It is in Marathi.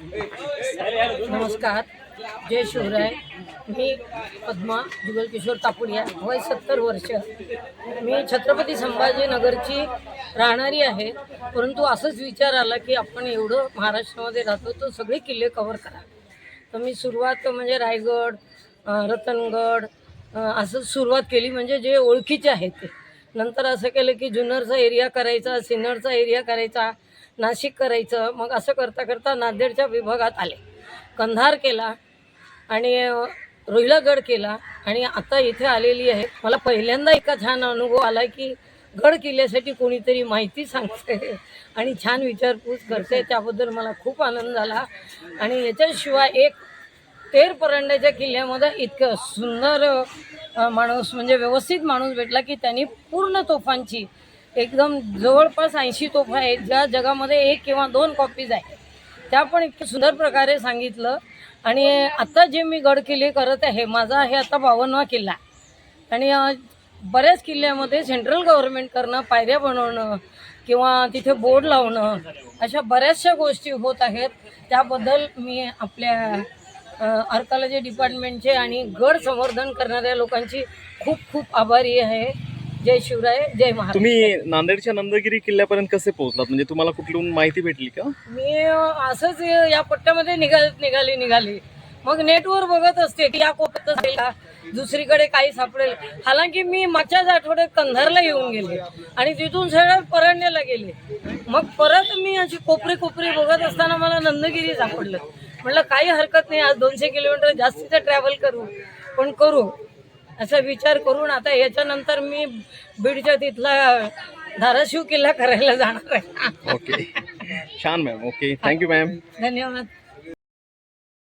नमस्कार, जय शिवराय. मी पद्मा जुगल किशोर तापुडिया, वय 70 वर्ष. मी छत्रपती संभाजीनगरची राहणारी आहे. परंतु असंच विचार आला की आपण एवढं महाराष्ट्रामध्ये राहतो तर सगळे किल्ले कव्हर करा. तर मी सुरुवात म्हणजे रायगड, रतनगड असं सुरुवात केली, म्हणजे जे ओळखीचे आहेत ते. नंतर असं केलं की जुन्नरचा एरिया करायचा, सिन्नरचा एरिया करायचा, नाशिक करायचं. मग असं करता करता नांदेडच्या विभागात आले, कंधार केला आणि रोहिलागड केला आणि आता इथे आलेली आहे. मला पहिल्यांदा इतका छान अनुभव आला की गड किल्ल्यासाठी कोणीतरी माहिती सांगते आणि छान विचारपूस करते, त्याबद्दल मला खूप आनंद झाला. आणि याच्याशिवाय एक तेर परंड्याच्या किल्ल्यामध्ये इतकं सुंदर माणूस म्हणजे व्यवस्थित माणूस भेटला की त्यांनी पूर्ण तोफांची एकदम जवळपास 80 तोफा आहेत, ज्या जगामध्ये 1 किंवा 2 कॉपीज आहेत, त्या पण इतक्या सुंदर प्रकारे सांगितलं. आणि आता जे मी गड किल्ले करत आहे, माझा आहे आता 52वा किल्ला. आणि बऱ्याच किल्ल्यामध्ये सेंट्रल गव्हर्नमेंट करणं, पायऱ्या बनवणं किंवा तिथे बोर्ड लावणं, अशा बऱ्याचशा गोष्टी होत आहेत. त्याबद्दल मी आपल्या आर्कॉलॉजी डिपार्टमेंटचे आणि गड संवर्धन करणाऱ्या लोकांची खूप खूप आभारी आहे. जय शिवराय, जय महाराज. तुम्ही नांदेडच्या नंदगिरी किल्ल्यापर्यंत कसे पोहोचलात? म्हणजे तुम्हाला कुठून माहिती भेटली का? मी असंच या पट्ट्यामध्ये निघाली. मग नेटवर बघत असते की या कोपऱ्यात असेल का, दुसरीकडे काही सापडेल. हालांकी मी मागच्याच आठवड्यात कंधारला येऊन गेले आणि तिथून सरळ परंड्याला गेले. मग परत मी अशी कोपरी बघत असताना मला नंदगिरी सापडलं. म्हटलं काही हरकत नाही, आज 200 किलोमीटर जास्तीचं ट्रॅव्हल करू असा विचार करून आता याच्यानंतर मी बीडच्या तिथला धाराशिव किल्ला करायला जाणार आहे. ओके, छान मॅम. Okay, thank you ma'am. धन्यवाद.